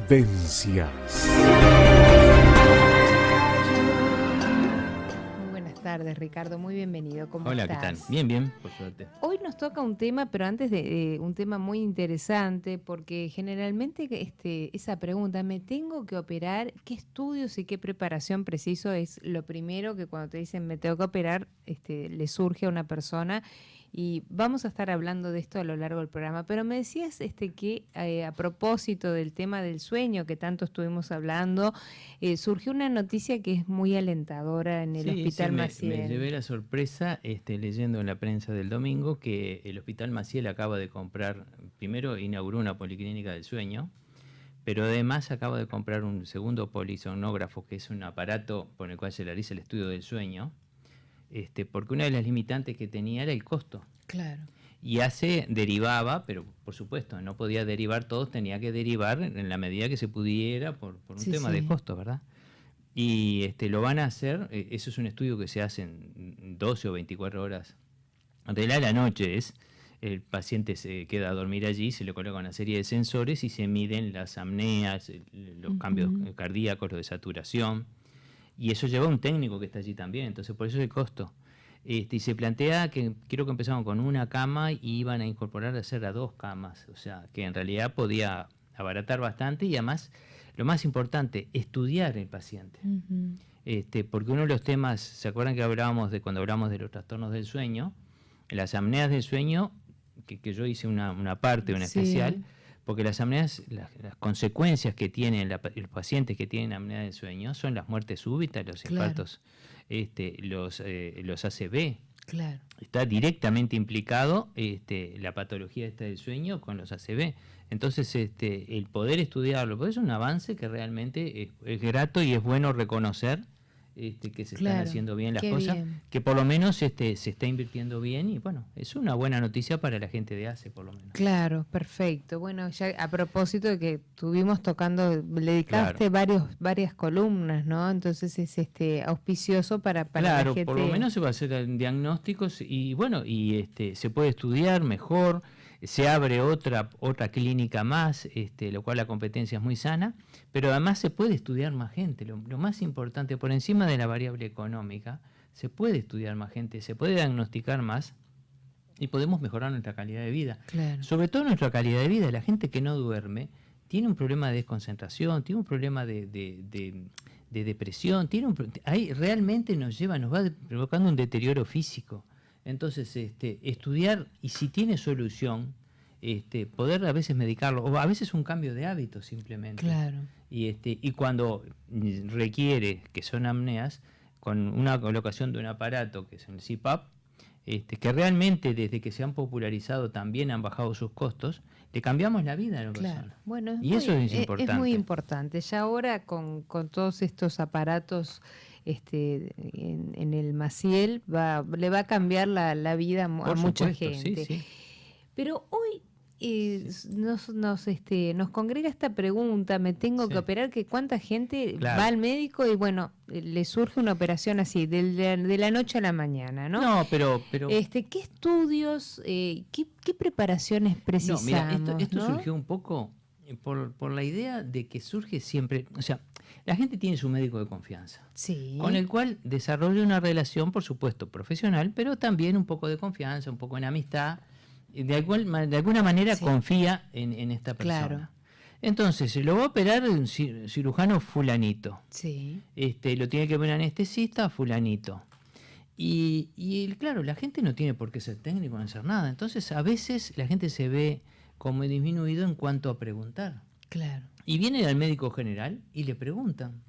Vivencias. Muy buenas tardes, Ricardo. Muy bienvenido. ¿Cómo Hola, estás? ¿qué tal? Bien, bien, por suerte. Hoy nos toca un tema, pero antes de un tema muy interesante, porque generalmente esa pregunta, ¿me tengo que operar? ¿Qué estudios y qué preparación preciso es lo primero que cuando te dicen me tengo que operar, le surge a una persona? Y vamos a estar hablando de esto a lo largo del programa, pero me decías que a propósito del tema del sueño que tanto estuvimos hablando, surgió una noticia que es muy alentadora en el Hospital me Maciel. llevé la sorpresa leyendo en la prensa del domingo que el Hospital Maciel acaba de comprar, primero inauguró una policlínica del sueño, pero además acaba de comprar un segundo polisonógrafo, que es un aparato por el cual se realiza el estudio del sueño, porque una de las limitantes que tenía era el costo. Claro. Y derivaba, pero por supuesto no podía derivar todos, tenía que derivar en la medida que se pudiera por un tema de costo, ¿verdad? Y lo van a hacer, eso es un estudio que se hace en 12 o 24 horas. De la noche el paciente se queda a dormir allí, se le coloca una serie de sensores y se miden las apneas, los cambios cardíacos, lo de saturación. Y eso lleva a un técnico que está allí también, entonces por eso es el costo. Y se plantea que creo que empezaron con una cama y iban a incorporar a hacer a 2 camas, o sea, que en realidad podía abaratar bastante y además, lo más importante, estudiar el paciente. Porque uno de los temas, ¿se acuerdan que hablábamos de cuando hablamos de los trastornos del sueño? Las apneas del sueño, que yo hice una parte, una especial, porque las apneas, las consecuencias que tienen los pacientes que tienen apnea del sueño son las muertes súbitas, los infartos, los ACV. Claro. Está directamente implicado la patología del sueño con los ACV. Entonces, el poder estudiarlo, pues es un avance que realmente es grato y es bueno reconocer que se están haciendo bien las cosas, que por lo menos se está invirtiendo bien y bueno, es una buena noticia para la gente de ACE por lo menos. Claro, perfecto. Bueno, ya a propósito de que estuvimos tocando, le dedicaste varias columnas, ¿no? Entonces es auspicioso para la gente. Por lo menos se va a hacer diagnósticos y bueno, y se puede estudiar mejor. Se abre otra clínica más, lo cual la competencia es muy sana, pero además se puede estudiar más gente. Lo más importante, por encima de la variable económica, se puede estudiar más gente, se puede diagnosticar más y podemos mejorar nuestra calidad de vida. Claro. Sobre todo nuestra calidad de vida. La gente que no duerme tiene un problema de desconcentración, tiene un problema de depresión, realmente nos va provocando un deterioro físico. Entonces, estudiar y si tiene solución, poder a veces medicarlo, o a veces un cambio de hábito simplemente. Claro. Y cuando requiere, que son apneas, con una colocación de un aparato que es el CPAP, que realmente desde que se han popularizado también han bajado sus costos, le cambiamos la vida a la persona. Bueno, y eso es importante. Es muy importante. Ya ahora con todos estos aparatos en el Maciel le va a cambiar la vida a mucha gente. Sí. Pero hoy nos congrega esta pregunta, me tengo que operar, que cuánta gente va al médico y bueno, le surge una operación así, de la noche a la mañana, ¿no? No, pero ¿qué estudios, qué preparaciones precisamos? No, mira, esto surgió un poco por la idea de que surge siempre, o sea, la gente tiene su médico de confianza, con el cual desarrolla una relación, por supuesto, profesional, pero también un poco de confianza, un poco en amistad. De alguna manera confía en esta persona. Claro. Entonces, lo va a operar un cirujano fulanito. Sí. Lo tiene que ver un anestesista fulanito. Y claro, la gente no tiene por qué ser técnico, no hacer nada. Entonces, a veces la gente se ve como disminuido en cuanto a preguntar. Claro. Y viene al médico general y le preguntan.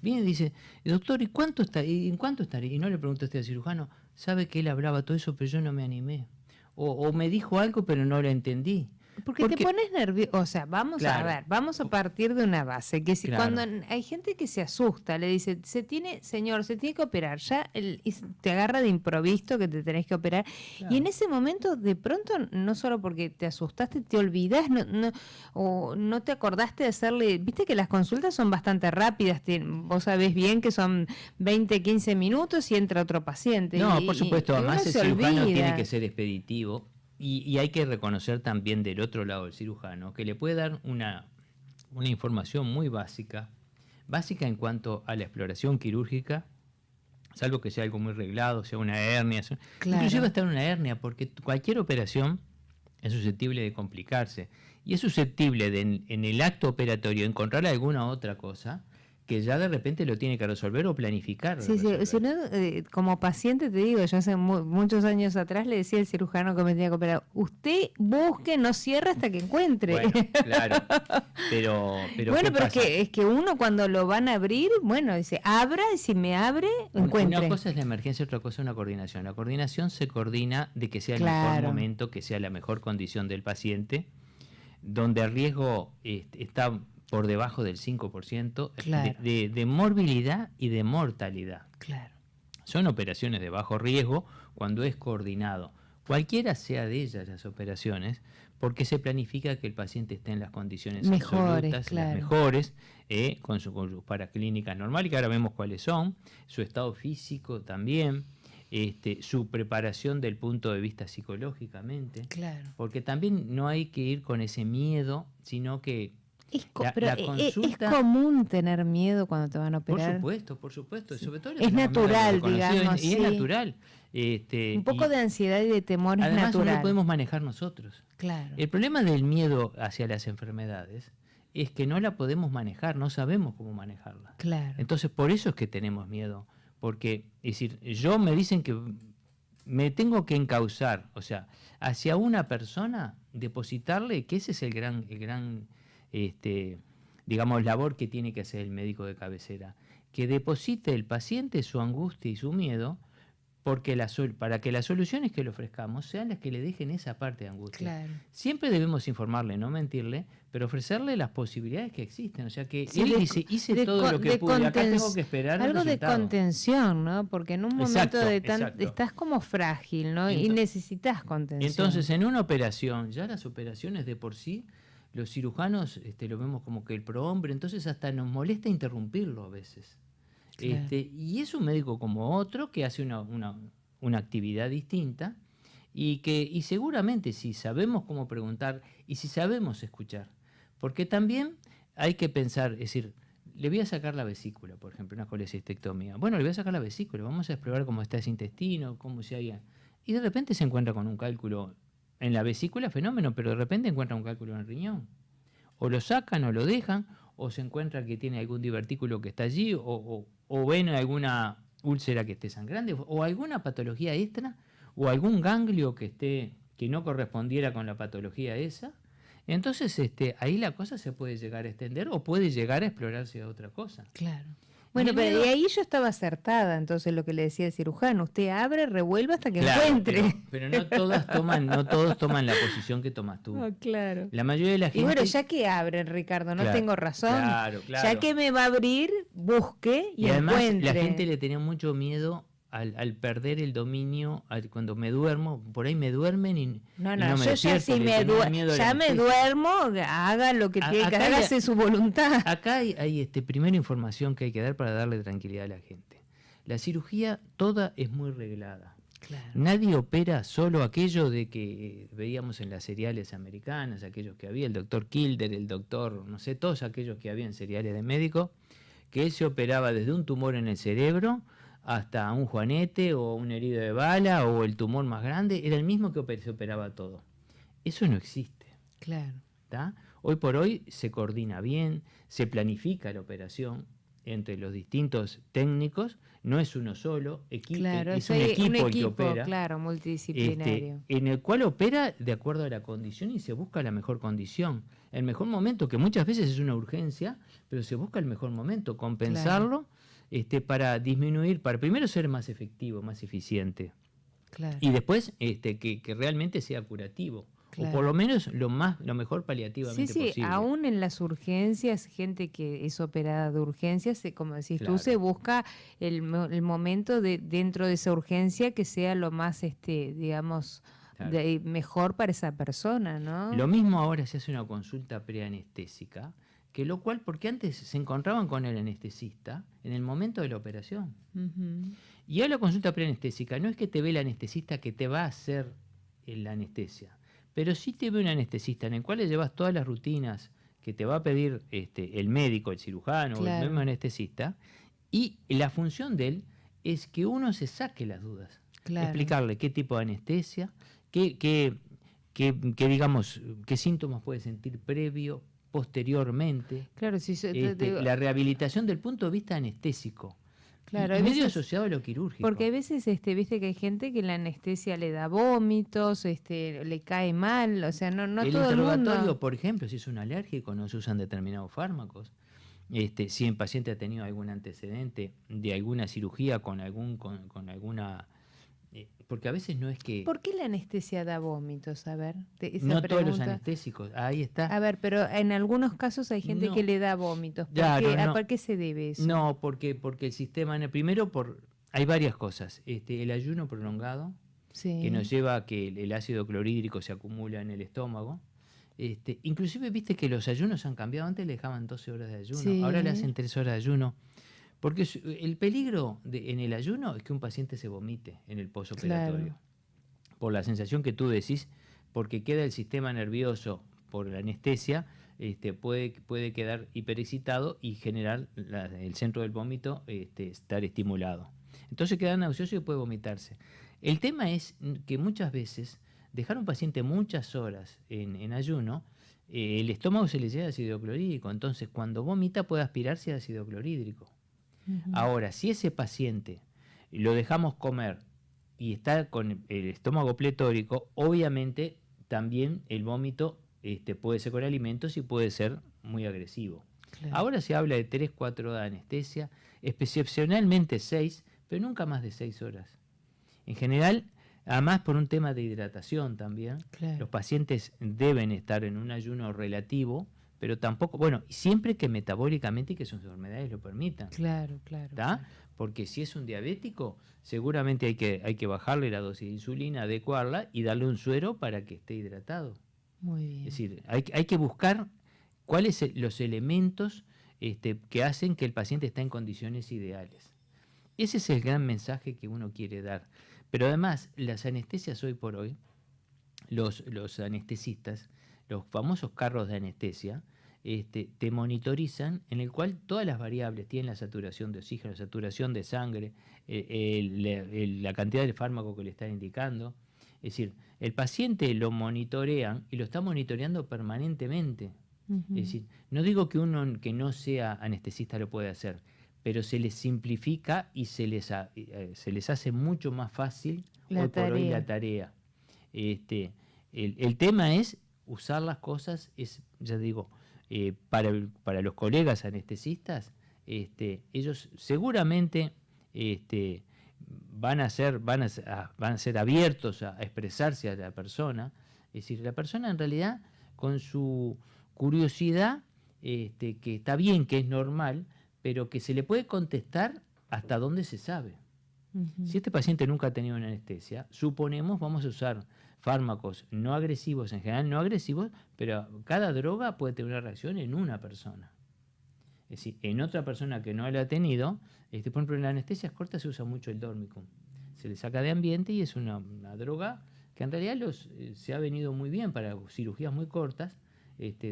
Viene y dice, doctor, ¿y cuánto está? ¿En cuánto estaría? Y no le pregunta al cirujano, sabe que él hablaba todo eso, pero yo no me animé. O me dijo algo, pero no lo entendí. Porque te pones nervioso, o sea, vamos a partir de una base, que si cuando hay gente que se asusta, le dice, señor, se tiene que operar, ya te agarra de improviso que te tenés que operar, y en ese momento de pronto, no solo porque te asustaste, te olvidás, o no te acordaste de hacerle, viste que las consultas son bastante rápidas, vos sabés bien que son 20, 15 minutos y entra otro paciente. No, por supuesto, además el cirujano tiene que ser expeditivo. Y hay que reconocer también del otro lado del cirujano que le puede dar una información muy básica en cuanto a la exploración quirúrgica, salvo que sea algo muy reglado, sea una hernia, inclusive hasta una hernia, porque cualquier operación es susceptible de complicarse y es susceptible de en el acto operatorio encontrar alguna otra cosa que ya de repente lo tiene que resolver o planificar. Sí, si no, como paciente te digo, yo hace muchos años atrás le decía al cirujano que me tenía que operar, usted busque, no cierre hasta que encuentre. Bueno, claro, pero bueno, pero es que uno cuando lo van a abrir, bueno, dice, abra, y si me abre, encuentre. Una cosa es la emergencia, otra cosa es una coordinación. La coordinación se coordina de que sea el mejor momento, que sea la mejor condición del paciente, donde el riesgo está por debajo del 5% de morbilidad y de mortalidad. Claro. Son operaciones de bajo riesgo cuando es coordinado. Cualquiera sea de ellas las operaciones, porque se planifica que el paciente esté en las condiciones absolutas, las mejores, con sus paraclínicas normales, que ahora vemos cuáles son, su estado físico también, su preparación del punto de vista psicológicamente. Claro. Porque también no hay que ir con ese miedo, sino que es común tener miedo cuando te van a operar. Por supuesto. Sí. Sobre todo es natural, digamos. Y es natural. Un poco de ansiedad y de temor es natural. Además, no lo podemos manejar nosotros. Claro. El problema del miedo hacia las enfermedades es que no la podemos manejar, no sabemos cómo manejarla. Claro. Entonces, por eso es que tenemos miedo. Porque, es decir, me dicen que me tengo que encauzar, o sea, hacia una persona, depositarle, que ese es el gran digamos, labor que tiene que hacer el médico de cabecera, que deposite el paciente su angustia y su miedo, porque para que las soluciones que le ofrezcamos sean las que le dejen esa parte de angustia. Claro. Siempre debemos informarle, no mentirle, pero ofrecerle las posibilidades que existen. O sea, que él dice, hice todo lo que pude, acá tengo que esperar algo el resultado. De contención, ¿no? Porque en un momento estás como frágil, ¿no? Y necesitas contención. Entonces, en una operación, ya las operaciones de por sí, los cirujanos lo vemos como que el prohombre, entonces hasta nos molesta interrumpirlo a veces. Claro. Y es un médico como otro que hace una actividad distinta y seguramente si sabemos cómo preguntar y si sabemos escuchar, porque también hay que pensar, es decir, le voy a sacar la vesícula, por ejemplo, una colecistectomía. Bueno, le voy a sacar la vesícula, vamos a explorar cómo está ese intestino, cómo se haya... Y de repente se encuentra con un cálculo en la vesícula, fenómeno, pero de repente encuentra un cálculo en el riñón. O lo sacan o lo dejan, o se encuentra que tiene algún divertículo que está allí, o ven alguna úlcera que esté sangrante, o alguna patología extra, o algún ganglio que no correspondiera con la patología esa. Entonces ahí la cosa se puede llegar a extender o puede llegar a explorarse a otra cosa. Claro. Bueno, pero de ahí yo estaba acertada, entonces lo que le decía el cirujano, usted abre, revuelva hasta que encuentre. Pero no todos toman la posición que tomas tú. Oh, claro. La mayoría de la gente... Y bueno, ya que abren, Ricardo, no tengo razón. Claro. Ya que me va a abrir, busque y además, encuentre. La gente le tenía mucho miedo al perder el dominio, cuando me duermo, por ahí me duermen y no me yo despierto, ya si me duermo, haga lo que tiene que hacer, hágase su voluntad. Acá hay primera información que hay que dar para darle tranquilidad a la gente. La cirugía toda es muy reglada. Claro. Nadie opera solo aquello de que veíamos en las seriales americanas, aquellos que había, el doctor Kilder, el doctor, no sé, todos aquellos que había en seriales de médicos, que él se operaba desde un tumor en el cerebro hasta un juanete o una herida de bala o el tumor más grande, era el mismo que se operaba todo. Eso no existe. Claro. ¿Tá? Hoy por hoy se coordina bien, se planifica la operación entre los distintos técnicos, no es uno solo, es un equipo el que opera. Claro, multidisciplinario. En el cual opera de acuerdo a la condición y se busca la mejor condición. El mejor momento, que muchas veces es una urgencia, pero se busca el mejor momento, compensarlo. Claro. Para disminuir, para primero ser más efectivo, más eficiente. Claro. Y después que realmente sea curativo. Claro. O por lo menos lo mejor paliativamente posible. Sí, aún en las urgencias, gente que es operada de urgencias, como decís tú, se busca el momento dentro de esa urgencia que sea lo más, digamos, mejor para esa persona, ¿no? Lo mismo ahora se hace una consulta preanestésica, que lo cual, porque antes se encontraban con el anestesista en el momento de la operación. Uh-huh. Y ahora la consulta preanestésica no es que te ve el anestesista que te va a hacer la anestesia, pero sí te ve un anestesista en el cual le llevas todas las rutinas que te va a pedir el médico, el cirujano o el mismo anestesista, y la función de él es que uno se saque las dudas. Explicarle qué tipo de anestesia, digamos, qué síntomas puede sentir previo, posteriormente. Claro, la rehabilitación del punto de vista anestésico. Claro, y medio asociado a lo quirúrgico. Porque a veces, viste que hay gente que la anestesia le da vómitos, le cae mal, o sea, no todo el mundo. El interrogatorio, por ejemplo, si es un alérgico, no se usan determinados fármacos. Si el paciente ha tenido algún antecedente de alguna cirugía con alguna... porque a veces no es que... ¿Por qué la anestesia da vómitos? A ver, no pregunta. Todos los anestésicos, ahí está. A ver, pero en algunos casos hay gente que le da vómitos. ¿Por qué se debe eso? No, porque el sistema... Primero, hay varias cosas. El ayuno prolongado, que nos lleva a que el ácido clorhídrico se acumula en el estómago. Inclusive, viste que los ayunos han cambiado. Antes le dejaban 12 horas de ayuno, ahora le hacen 3 horas de ayuno. Porque el peligro en el ayuno es que un paciente se vomite en el posoperatorio. Por la sensación que tú decís, porque queda el sistema nervioso por la anestesia, puede quedar hiperexcitado y generar el centro del vómito estar estimulado. Entonces queda nauseoso y puede vomitarse. El tema es que muchas veces dejar a un paciente muchas horas en ayuno, el estómago se le llena de ácido clorhídrico, entonces cuando vomita puede aspirarse a ácido clorhídrico. Ahora, si ese paciente lo dejamos comer y está con el estómago pletórico, obviamente también el vómito puede ser con alimentos y puede ser muy agresivo. Ahora se habla de 3-4 horas de anestesia, excepcionalmente 6, pero nunca más de 6 horas. En general, además por un tema de hidratación también, los pacientes deben estar en un ayuno relativo, pero tampoco, siempre que metabólicamente y que sus enfermedades lo permitan. Claro. Porque si es un diabético, seguramente hay que bajarle la dosis de insulina, adecuarla y darle un suero para que esté hidratado. Muy bien. Es decir, hay que buscar cuáles son los elementos que hacen que el paciente esté en condiciones ideales. Ese es el gran mensaje que uno quiere dar. Pero además, las anestesias hoy por hoy, los anestesistas, los famosos carros de anestesia, te monitorizan, en el cual todas las variables tienen la saturación de oxígeno, la saturación de sangre, la cantidad de fármaco que le están indicando. Es decir, el paciente lo monitorean y lo está monitoreando permanentemente. Es decir, no digo que uno que no sea anestesista lo puede hacer, pero se les simplifica y se les hace mucho más fácil hoy por hoy la tarea. El tema es usar las cosas, ya digo, para los colegas anestesistas, ellos seguramente van a ser abiertos a expresarse a la persona. Es decir, la persona en realidad con su curiosidad, que está bien, que es normal, pero que se le puede contestar hasta donde se sabe. Si este paciente nunca ha tenido una anestesia, suponemos vamos a usar fármacos no agresivos, en general no agresivos, pero cada droga puede tener una reacción en una persona. Es decir, en otra persona que no la ha tenido, por ejemplo, en la anestesia corta se usa mucho el Dormicum. Se le saca de ambiente y es una droga que en realidad se ha venido muy bien para cirugías muy cortas,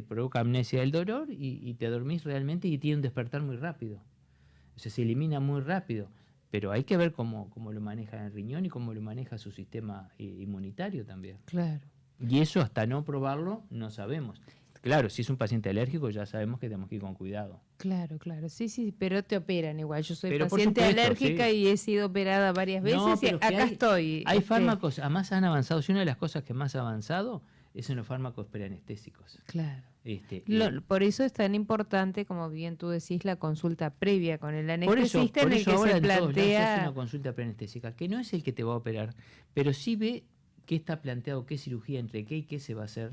provoca amnesia del dolor y te dormís realmente y tiene un despertar muy rápido. O sea, se elimina muy rápido. Pero hay que ver cómo lo maneja el riñón y cómo lo maneja su sistema inmunitario también. Claro. Y eso hasta no probarlo no sabemos. Claro, si es un paciente alérgico ya sabemos que tenemos que ir con cuidado. Claro, sí, pero te operan igual. Yo soy paciente alérgica y he sido operada varias veces y acá estoy. Hay fármacos, además han avanzado. Si una de las cosas que más ha avanzado es en los fármacos preanestésicos. Claro. Por eso es tan importante, como bien tú decís, la consulta previa con el anestesista en el que se plantea... Es una consulta preanestésica, que no es el que te va a operar, pero sí ve qué está planteado, qué cirugía, entre qué y qué se va a hacer,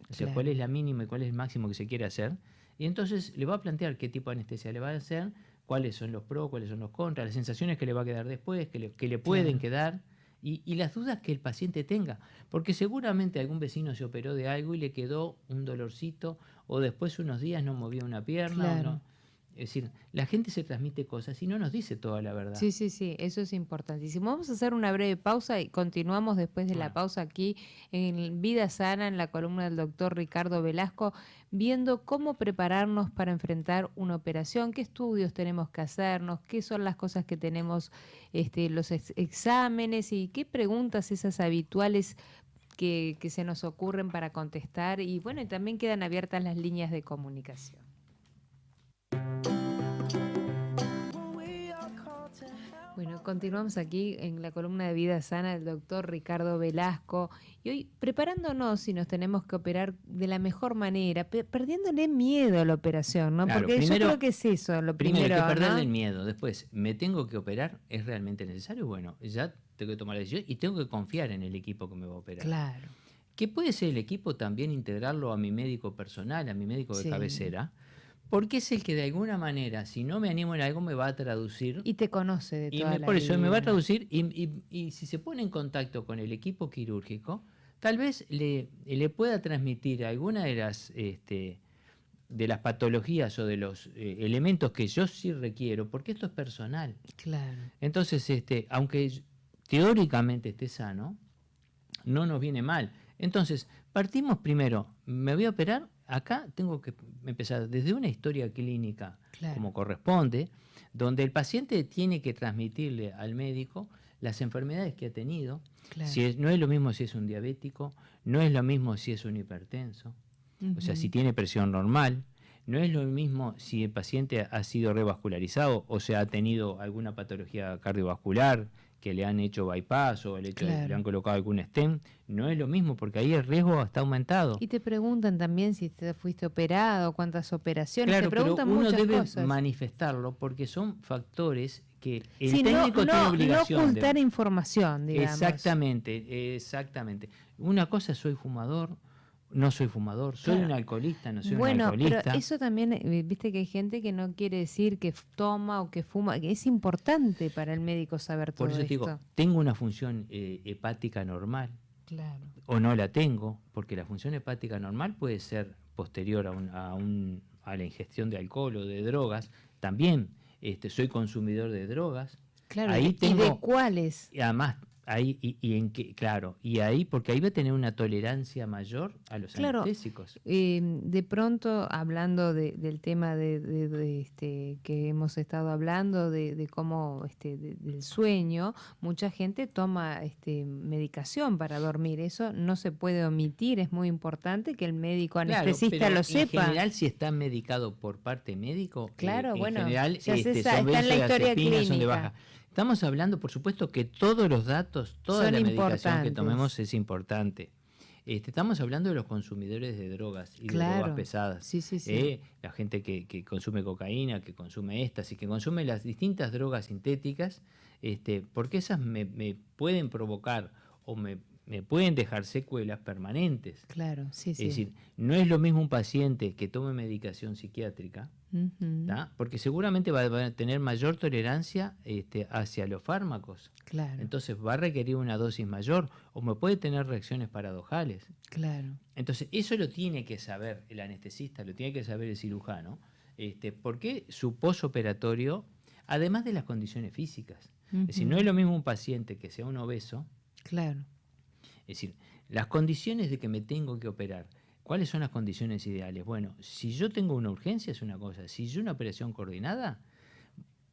o sea, cuál es la mínima y cuál es el máximo que se quiere hacer, y entonces le va a plantear qué tipo de anestesia le va a hacer, cuáles son los pros, cuáles son los contras, las sensaciones que le va a quedar después, que le pueden quedar, y las dudas que el paciente tenga, porque seguramente algún vecino se operó de algo y le quedó un dolorcito, o después unos días no movía una pierna, Es decir, la gente se transmite cosas y no nos dice toda la verdad. Sí, sí, sí, eso es importantísimo. Vamos a hacer una breve pausa y continuamos después de la pausa aquí en Vida Sana, en la columna del doctor Ricardo Velasco, viendo cómo prepararnos para enfrentar una operación, qué estudios tenemos que hacernos, qué son las cosas que tenemos, los exámenes y qué preguntas esas habituales que se nos ocurren para contestar. Y bueno, y también quedan abiertas las líneas de comunicación. Bueno, continuamos aquí en la columna de Vida Sana del doctor Ricardo Velasco y hoy preparándonos si nos tenemos que operar de la mejor manera, perdiéndole miedo a la operación, ¿no? Claro, porque primero, yo creo que es eso, lo primero, hay que perderle ¿no? el miedo. Después, ¿me tengo que operar? ¿Es realmente necesario? Bueno, ya tengo que tomar la decisión y tengo que confiar en el equipo que me va a operar. Claro. ¿Qué puede ser el equipo? También integrarlo a mi médico personal, a mi médico de cabecera, porque es el que de alguna manera, si no me animo en algo, me va a traducir. Y te conoce de toda la por eso vida. me va a traducir y si se pone en contacto con el equipo quirúrgico, tal vez le pueda transmitir alguna de las patologías o de los elementos que yo sí requiero, porque esto es personal. Claro. Entonces, aunque teóricamente esté sano, no nos viene mal. Entonces, partimos primero, me voy a operar, acá tengo que empezar desde una historia clínica como corresponde, donde el paciente tiene que transmitirle al médico las enfermedades que ha tenido. No es lo mismo si es un diabético, no es lo mismo si es un hipertenso, o sea, si tiene presión normal, no es lo mismo si el paciente ha sido revascularizado o sea, ha tenido alguna patología cardiovascular, que le han hecho bypass o le han colocado algún stent, no es lo mismo porque ahí el riesgo está aumentado. Y te preguntan también si te fuiste operado, cuántas operaciones, claro, te preguntan pero uno muchas debe cosas. manifestarlo porque son factores que el técnico tiene obligación no ocultar información, digamos. Exactamente. Una cosa, soy fumador, no soy fumador, soy un alcoholista, no soy un alcoholista. Bueno, pero eso también, viste que hay gente que no quiere decir que toma o que fuma, que es importante para el médico saber todo esto. Por eso digo, tengo una función hepática normal, o no la tengo, porque la función hepática normal puede ser posterior a la ingestión de alcohol o de drogas. También soy consumidor de drogas. Claro, ahí tengo, ¿y de cuáles? Y además, ahí porque ahí va a tener una tolerancia mayor a los anestésicos. De pronto, hablando del tema que hemos estado hablando, de cómo del sueño, mucha gente toma medicación para dormir. Eso no se puede omitir, es muy importante que el médico anestesista lo sepa. En general, si está medicado por parte médico, en general está en la historia clínica. Estamos hablando, por supuesto, que todos los datos, toda la medicación que tomemos es importante. Estamos hablando de los consumidores de drogas y de drogas pesadas. Sí. La gente que consume cocaína, que consume éxtasis, que consume las distintas drogas sintéticas, porque esas me pueden provocar o me pueden dejar secuelas permanentes. Claro, sí. Es decir, no es lo mismo un paciente que tome medicación psiquiátrica, porque seguramente va a tener mayor tolerancia hacia los fármacos. Claro. Entonces va a requerir una dosis mayor o me puede tener reacciones paradojales. Claro. Entonces eso lo tiene que saber el anestesista, lo tiene que saber el cirujano, porque su posoperatorio, además de las condiciones físicas, es decir, no es lo mismo un paciente que sea un obeso. Claro. Es decir, las condiciones de que me tengo que operar, ¿cuáles son las condiciones ideales? Bueno, si yo tengo una urgencia es una cosa, si yo una operación coordinada,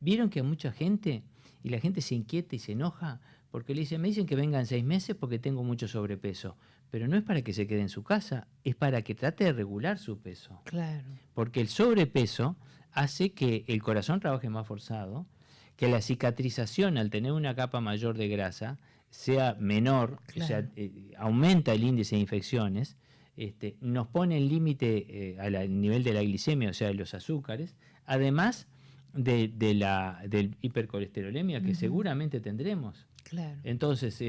vieron que a mucha gente, y la gente se inquieta y se enoja, porque me dicen que vengan 6 meses porque tengo mucho sobrepeso, pero no es para que se quede en su casa, es para que trate de regular su peso. Claro. Porque el sobrepeso hace que el corazón trabaje más forzado, que la cicatrización al tener una capa mayor de grasa sea menor, o sea, aumenta el índice de infecciones, nos pone el límite al nivel de la glicemia, o sea, de los azúcares, además del hipercolesterolemia que seguramente tendremos. Claro. Entonces,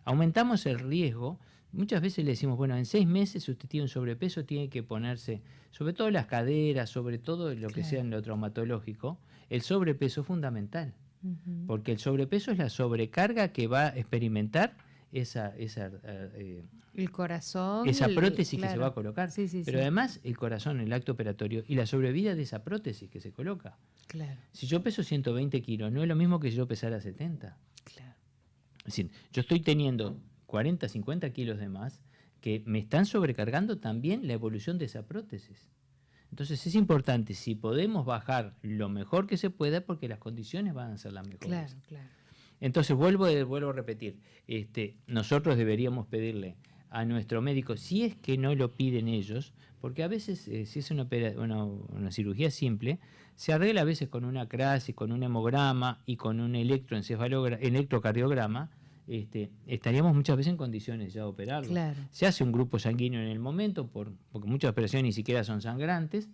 aumentamos el riesgo. Muchas veces le decimos, bueno, en 6 meses si usted tiene un sobrepeso, tiene que ponerse, sobre todo las caderas, sobre todo lo que sea en lo traumatológico, el sobrepeso es fundamental. Porque el sobrepeso es la sobrecarga que va a experimentar el corazón, esa prótesis claro, que se va a colocar. Sí, sí, pero sí. además el corazón, el acto operatorio y la sobrevida de esa prótesis que se coloca. Claro. Si yo peso 120 kilos, no es lo mismo que si yo pesara 70. Claro. Es decir, yo estoy teniendo 40, 50 kilos de más que me están sobrecargando también la evolución de esa prótesis. Entonces es importante, si podemos bajar lo mejor que se pueda, porque las condiciones van a ser las mejores. Claro, claro. Entonces vuelvo a repetir, nosotros deberíamos pedirle a nuestro médico, si es que no lo piden ellos, porque a veces si es una cirugía simple, se arregla a veces con una CRAS y con un hemograma y con un electrocardiograma, estaríamos muchas veces en condiciones ya de operarlo. Claro. Se hace un grupo sanguíneo en el momento, porque muchas operaciones ni siquiera son sangrantes,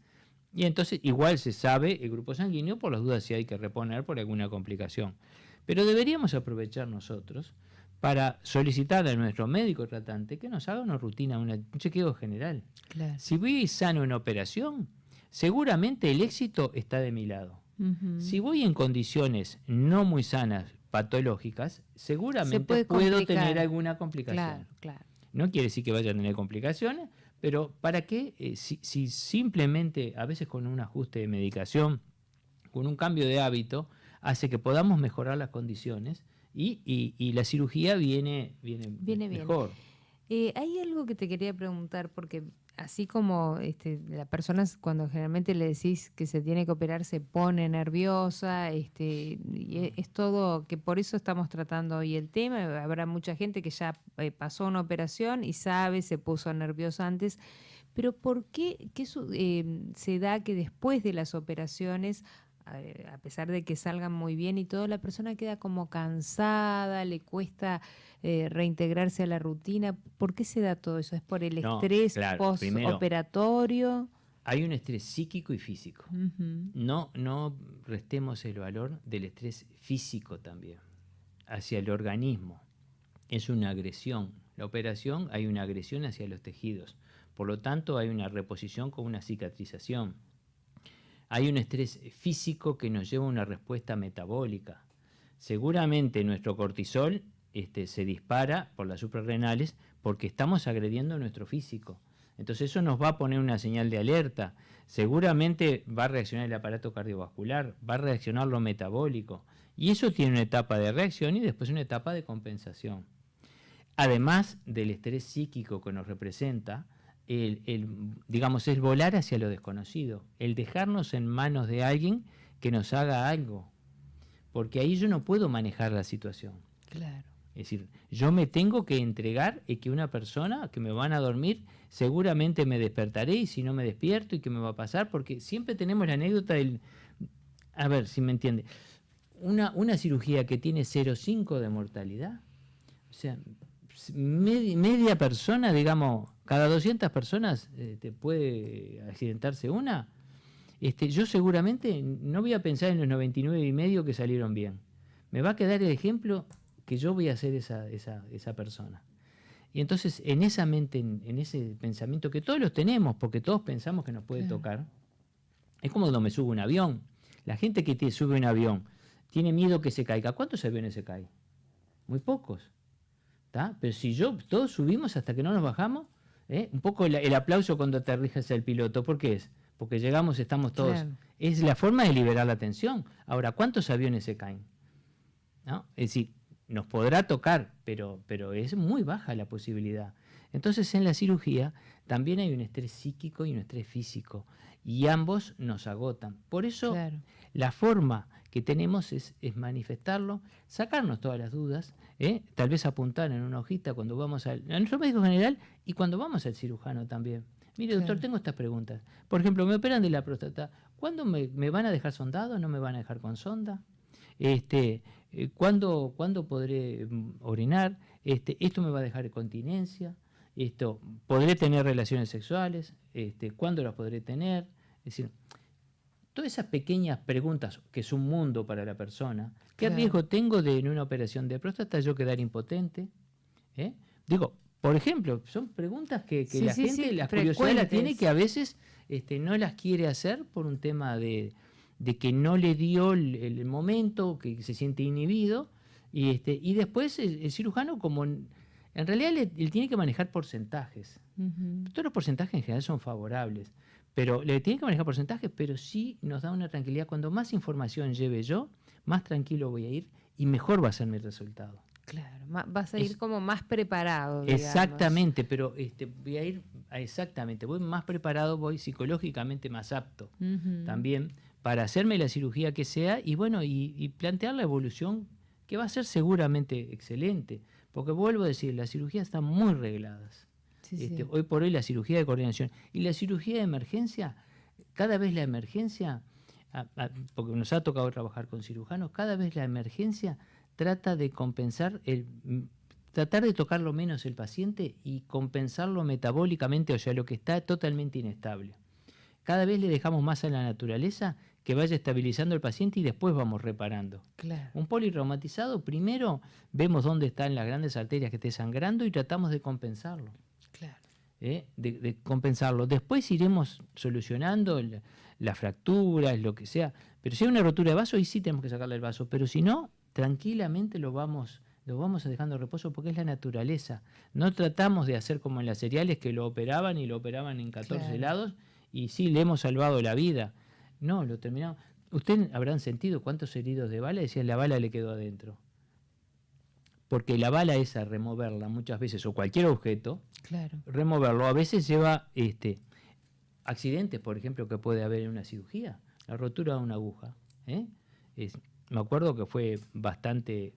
y entonces igual se sabe el grupo sanguíneo por las dudas si hay que reponer por alguna complicación. Pero deberíamos aprovechar nosotros para solicitar a nuestro médico tratante que nos haga una rutina, un chequeo general. Claro. Si voy sano en operación, seguramente el éxito está de mi lado. Si voy en condiciones no muy sanas, patológicas, seguramente puedo tener alguna complicación. Claro, claro. No quiere decir que vaya a tener complicaciones, pero ¿para qué? Si simplemente, a veces con un ajuste de medicación, con un cambio de hábito, hace que podamos mejorar las condiciones y la cirugía viene mejor. Hay algo que te quería preguntar, porque así como la persona cuando generalmente le decís que se tiene que operar se pone nerviosa, y es todo, que por eso estamos tratando hoy el tema. Habrá mucha gente que ya pasó una operación y sabe, se puso nerviosa antes, pero ¿por qué se da que después de las operaciones, a pesar de que salgan muy bien y todo, la persona queda como cansada, le cuesta reintegrarse a la rutina? ¿Por qué se da todo eso? ¿Es por el estrés postoperatorio? Hay un estrés psíquico y físico. No restemos el valor del estrés físico también, hacia el organismo. Es una agresión. La operación, hay una agresión hacia los tejidos. Por lo tanto, hay una reposición con una cicatrización. Hay un estrés físico que nos lleva a una respuesta metabólica. Seguramente nuestro cortisol se dispara por las suprarrenales porque estamos agrediendo nuestro físico. Entonces eso nos va a poner una señal de alerta. Seguramente va a reaccionar el aparato cardiovascular, va a reaccionar lo metabólico. Y eso tiene una etapa de reacción y después una etapa de compensación. Además del estrés psíquico que nos representa, digamos, es volar hacia lo desconocido, el dejarnos en manos de alguien que nos haga algo, porque ahí yo no puedo manejar la situación. Claro. Es decir, yo me tengo que entregar y que una persona que me van a dormir, seguramente me despertaré y si no me despierto y qué me va a pasar, porque siempre tenemos la anécdota del, a ver si me entiende, una cirugía que tiene 0,5 de mortalidad, o sea, media persona, digamos, cada 200 personas te puede accidentarse una. Yo seguramente no voy a pensar en los 99,5 que salieron bien. Me va a quedar el ejemplo que yo voy a ser esa persona. Y entonces en esa mente, en ese pensamiento que todos los tenemos, porque todos pensamos que nos puede tocar, es como cuando me subo un avión. La gente que te sube un avión tiene miedo que se caiga. ¿Cuántos aviones se caen? Muy pocos. ¿Tá? Pero si todos subimos hasta que no nos bajamos, un poco el aplauso cuando aterrizas el piloto, ¿por qué es? Porque llegamos, estamos todos. Claro. Es la forma de liberar la tensión. Ahora, ¿cuántos aviones se caen? ¿No? Es decir, nos podrá tocar, pero es muy baja la posibilidad. Entonces, en la cirugía también hay un estrés psíquico y un estrés físico, y ambos nos agotan. Por eso, la forma que tenemos es manifestarlo, sacarnos todas las dudas, tal vez apuntar en una hojita cuando vamos a nuestro médico general y cuando vamos al cirujano también. Mire, doctor, tengo estas preguntas. Por ejemplo, me operan de la próstata. ¿Cuándo me van a dejar sondado? ¿No me van a dejar con sonda? ¿Cuándo podré orinar? ¿Esto me va a dejar continencia? ¿Podré tener relaciones sexuales? ¿Cuándo las podré tener? Es decir, todas esas pequeñas preguntas, que es un mundo para la persona. ¿Qué riesgo tengo de en una operación de próstata yo quedar impotente? Digo, por ejemplo, son preguntas que la gente, la curiosidad la tiene, que a veces no las quiere hacer por un tema de que no le dio el momento, que se siente inhibido, y después el cirujano, como En realidad él tiene que manejar porcentajes. Todos los porcentajes en general son favorables, pero le tiene que manejar porcentajes, pero sí nos da una tranquilidad. Cuando más información lleve yo, más tranquilo voy a ir y mejor va a ser mi resultado. Claro, vas a ir como más preparado. Exactamente, pero voy a ir exactamente, voy más preparado, voy psicológicamente más apto también para hacerme la cirugía que sea y bueno, y plantear la evolución que va a ser seguramente excelente, porque vuelvo a decir, las cirugías están muy regladas. Sí. Hoy por hoy la cirugía de coordinación y la cirugía de emergencia, cada vez la emergencia, porque nos ha tocado trabajar con cirujanos, cada vez la emergencia trata de compensar, tratar de tocarlo menos el paciente y compensarlo metabólicamente, o sea, lo que está totalmente inestable. Cada vez le dejamos más a la naturaleza que vaya estabilizando al paciente y después vamos reparando. Claro. Un polirreumatizado, primero vemos dónde están las grandes arterias que esté sangrando y tratamos de compensarlo. Claro. De compensarlo. Después iremos solucionando las fracturas, lo que sea. Pero si hay una rotura de vaso, ahí sí tenemos que sacarle el vaso. Pero si no, tranquilamente lo vamos dejando en reposo porque es la naturaleza. No tratamos de hacer como en las seriales que lo operaban y lo operaban en 14 lados y sí, le hemos salvado la vida. No, lo terminamos. Ustedes habrán sentido cuántos heridos de bala, decían la bala le quedó adentro. Porque la bala esa, removerla muchas veces, o cualquier objeto, removerlo, a veces lleva accidentes, por ejemplo, que puede haber en una cirugía, la rotura de una aguja. Me acuerdo que fue bastante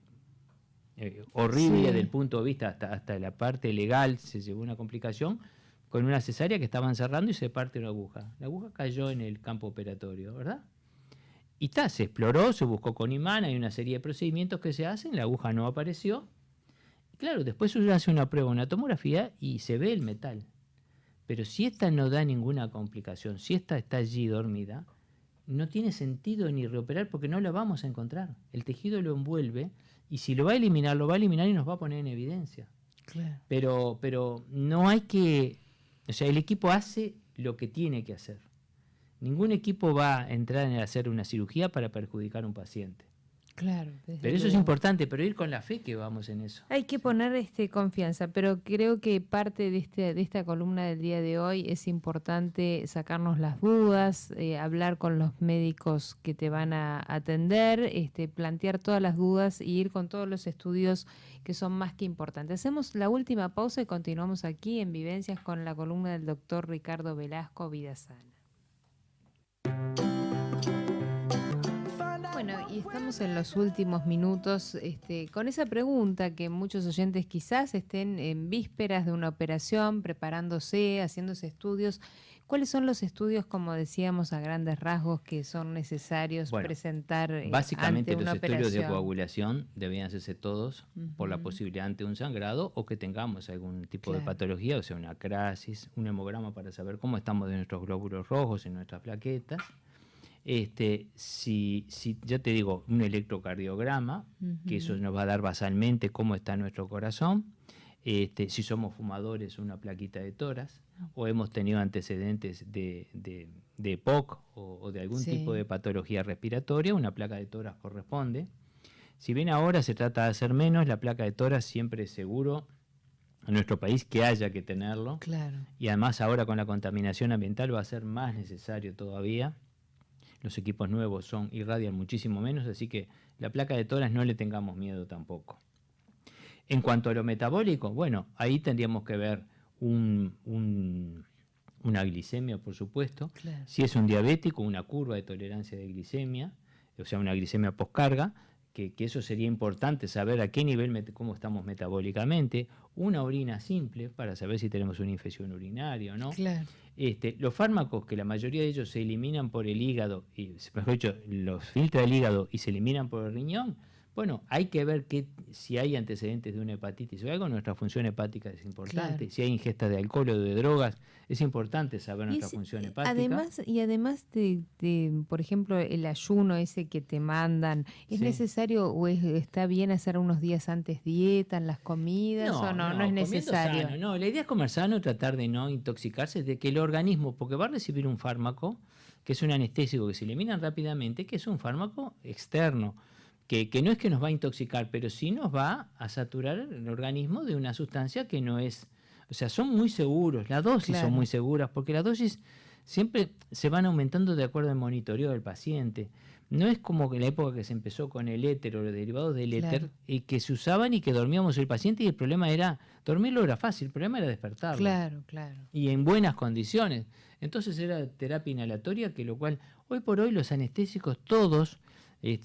horrible desde el punto de vista, hasta la parte legal, se llevó una complicación, con una cesárea que estaban cerrando y se parte una aguja. La aguja cayó en el campo operatorio, ¿verdad? Y se exploró, se buscó con imán, hay una serie de procedimientos que se hacen, la aguja no apareció. Y claro, después se hace una prueba, una tomografía y se ve el metal. Pero si esta no da ninguna complicación, si esta está allí dormida, no tiene sentido ni reoperar porque no la vamos a encontrar. El tejido lo envuelve y si lo va a eliminar y nos va a poner en evidencia. Claro. Pero no hay que... O sea, el equipo hace lo que tiene que hacer. Ningún equipo va a entrar en hacer una cirugía para perjudicar a un paciente. Claro. Pero eso es importante, pero ir con la fe que vamos en eso. Hay que poner confianza, pero creo que parte de esta columna del día de hoy es importante sacarnos las dudas, hablar con los médicos que te van a atender, plantear todas las dudas y ir con todos los estudios que son más que importantes. Hacemos la última pausa y continuamos aquí en Vivencias con la columna del doctor Ricardo Velasco, Vida Sana. Bueno, y estamos en los últimos minutos con esa pregunta que muchos oyentes quizás estén en vísperas de una operación, preparándose, haciéndose estudios. ¿Cuáles son los estudios, como decíamos, a grandes rasgos que son necesarios presentar básicamente ante una los operación? Estudios de coagulación debían hacerse todos por la posibilidad ante un sangrado o que tengamos algún tipo de patología, o sea, una crasis, un hemograma para saber cómo estamos de nuestros glóbulos rojos en nuestras plaquetas. Si ya te digo, un electrocardiograma, que eso nos va a dar basalmente cómo está nuestro corazón, si somos fumadores, una plaquita de tórax, o hemos tenido antecedentes de EPOC o de algún tipo de patología respiratoria, una placa de tórax corresponde. Si bien ahora se trata de hacer menos, la placa de tórax siempre es seguro en nuestro país que haya que tenerlo. Claro. Y además ahora con la contaminación ambiental va a ser más necesario todavía. Los equipos nuevos irradian muchísimo menos, así que la placa de tórax no le tengamos miedo tampoco. En cuanto a lo metabólico, bueno, ahí tendríamos que ver una glicemia, por supuesto. Claro. Si es un diabético, una curva de tolerancia de glicemia, o sea, una glicemia postcarga, que eso sería importante saber a qué nivel, cómo estamos metabólicamente. Una orina simple para saber si tenemos una infección urinaria o no. Claro. Los fármacos, que la mayoría de ellos se eliminan por el hígado, y mejor dicho, los filtra el hígado y se eliminan por el riñón, bueno, hay que ver si hay antecedentes de una hepatitis o algo. Nuestra función hepática es importante. Claro. Si hay ingesta de alcohol o de drogas, es importante saber nuestra función hepática. Además de, por ejemplo, el ayuno ese que te mandan, ¿es necesario o está bien hacer unos días antes dieta en las comidas o no es necesario? Sano, no, la idea es comer sano, tratar de no intoxicarse, de que el organismo, porque va a recibir un fármaco, que es un anestésico que se elimina rápidamente, que es un fármaco externo. que no es que nos va a intoxicar, pero sí nos va a saturar el organismo de una sustancia que no es... O sea, son muy seguros, las dosis son muy seguras, porque las dosis siempre se van aumentando de acuerdo al monitoreo del paciente. No es como en la época que se empezó con el éter o los derivados del éter, y que se usaban y que dormíamos el paciente y el problema era, dormirlo era fácil, el problema era despertarlo. Claro, claro. Y en buenas condiciones. Entonces era terapia inhalatoria, que lo cual, hoy por hoy los anestésicos todos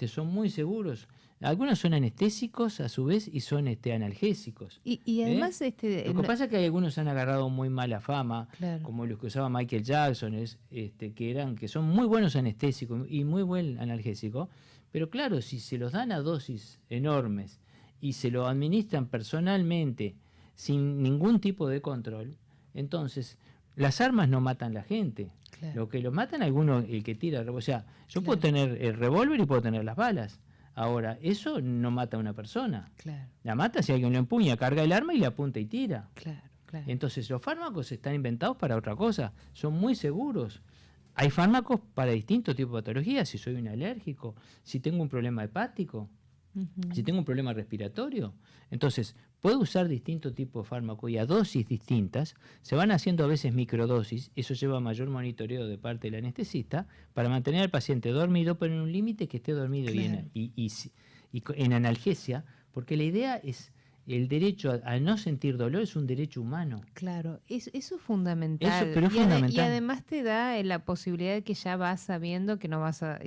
son muy seguros. Algunos son anestésicos a su vez y son analgésicos. Y además lo que pasa es que hay algunos han agarrado muy mala fama, como los que usaba Michael Jackson, que son muy buenos anestésicos y muy buen analgésico, pero claro, si se los dan a dosis enormes y se lo administran personalmente sin ningún tipo de control, entonces las armas no matan a la gente. Lo que lo matan algunos, el que tira, o sea, yo puedo tener el revólver y puedo tener las balas. Ahora, eso no mata a una persona. La mata si alguien lo empuña, carga el arma y le apunta y tira. Entonces, los fármacos están inventados para otra cosa. Son muy seguros. Hay fármacos para distintos tipos de patologías. Si soy un alérgico, si tengo un problema hepático, si tengo un problema respiratorio. Entonces, puedo usar distintos tipos de fármacos y a dosis distintas. Se van haciendo a veces microdosis. Eso lleva a mayor monitoreo de parte del anestesista para mantener al paciente dormido, pero en un límite que esté dormido bien. Y en analgesia, porque la idea es... El derecho a no sentir dolor es un derecho humano. Claro, eso es fundamental. Pero es fundamental. Y además te da la posibilidad de que ya vas sabiendo que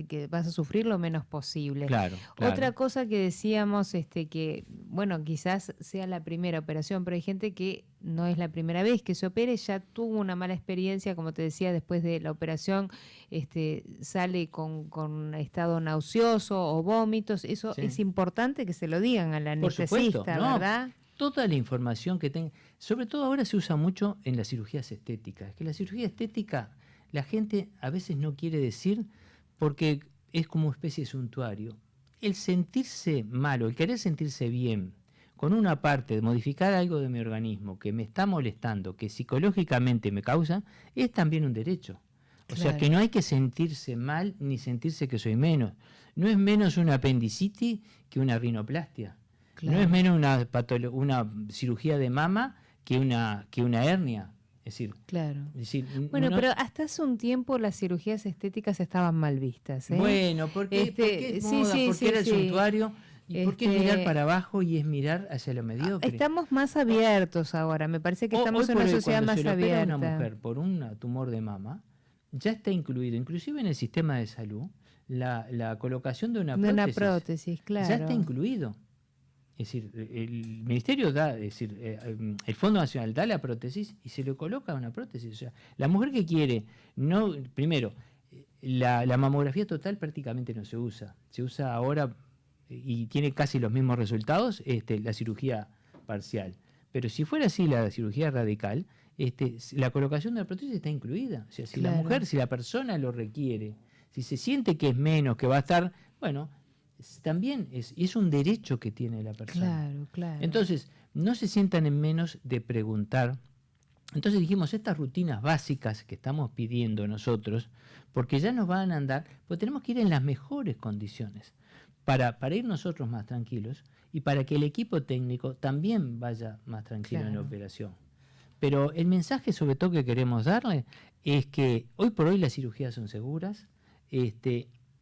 que vas a sufrir lo menos posible. Claro. Otra cosa que decíamos, que bueno, quizás sea la primera operación, pero hay gente que no es la primera vez que se opere, ya tuvo una mala experiencia, como te decía, después de la operación, sale con estado nauseoso o vómitos. Eso es importante que se lo digan al anestesista, ¿verdad? Toda la información que tenga, sobre todo ahora se usa mucho en las cirugías estéticas, que la cirugía estética la gente a veces no quiere decir porque es como una especie de suntuario. El sentirse malo, el querer sentirse bien, con una parte de modificar algo de mi organismo que me está molestando, que psicológicamente me causa, es también un derecho. O sea que no hay que sentirse mal ni sentirse que soy menos. No es menos una apendicitis que una rinoplastia. No es menos una cirugía de mama que una hernia. Es decir, bueno, pero hasta hace un tiempo las cirugías estéticas estaban mal vistas. Bueno, porque es moda, porque era el suntuario. ¿Y por qué es mirar para abajo y es mirar hacia lo mediocre? Estamos más abiertos ahora, me parece que estamos en una sociedad más abierta. Cuando se le opera a una mujer por un tumor de mama, ya está incluido, inclusive en el sistema de salud, la colocación de una prótesis. De una prótesis, claro. Ya está incluido. Es decir, el ministerio da, el Fondo Nacional da la prótesis y se le coloca una prótesis. O sea, la mujer que quiere, primero, la mamografía total prácticamente no se usa. Se usa ahora y tiene casi los mismos resultados la cirugía parcial. Pero si fuera así la cirugía radical, la colocación de la prótesis está incluida. O sea, si la mujer, si la persona lo requiere, si se siente que es menos, que va a estar, bueno, también es un derecho que tiene la persona. Claro. Entonces, no se sientan en menos de preguntar. Entonces dijimos, estas rutinas básicas que estamos pidiendo nosotros, porque ya nos van a andar, porque tenemos que ir en las mejores condiciones para ir nosotros más tranquilos y para que el equipo técnico también vaya más tranquilo en la operación. Pero el mensaje sobre todo que queremos darle es que hoy por hoy las cirugías son seguras.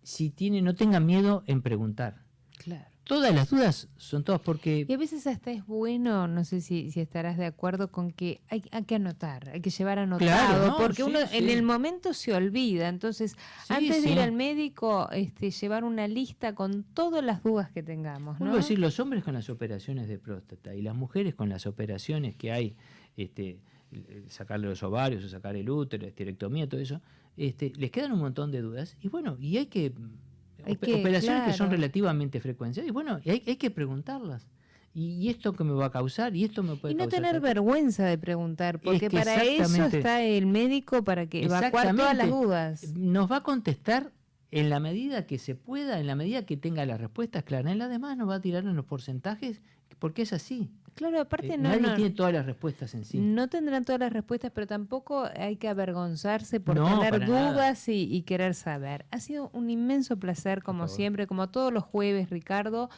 Si no tengan miedo en preguntar. Claro. Todas las dudas son todas porque... Y a veces hasta es bueno, no sé si estarás de acuerdo con que hay que anotar, hay que llevar anotado, porque uno en el momento se olvida. Entonces, antes de ir al médico, llevar una lista con todas las dudas que tengamos, ¿no? Vuelvo a decir, los hombres con las operaciones de próstata y las mujeres con las operaciones que hay, sacarle los ovarios o sacar el útero, esterectomía, todo eso, les quedan un montón de dudas y bueno, y hay que operaciones que son relativamente frecuentes y bueno, hay que preguntarlas. ¿Y esto qué me va a causar? ¿Y esto me puede causar? Y no tener vergüenza de preguntar, porque para eso está el médico, para que evacuar todas las dudas. Nos va a contestar en la medida que se pueda, en la medida que tenga las respuestas claras. En la demás nos va a tirar en los porcentajes, porque es así. Claro, aparte nadie tiene todas las respuestas en sí. No tendrán todas las respuestas, pero tampoco hay que avergonzarse por tener dudas y querer saber. Ha sido un inmenso placer, como siempre, como todos los jueves, Ricardo.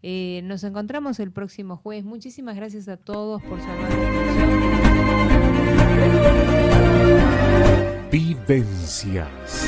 Nos encontramos el próximo jueves. Muchísimas gracias a todos por su atención. Vivencias.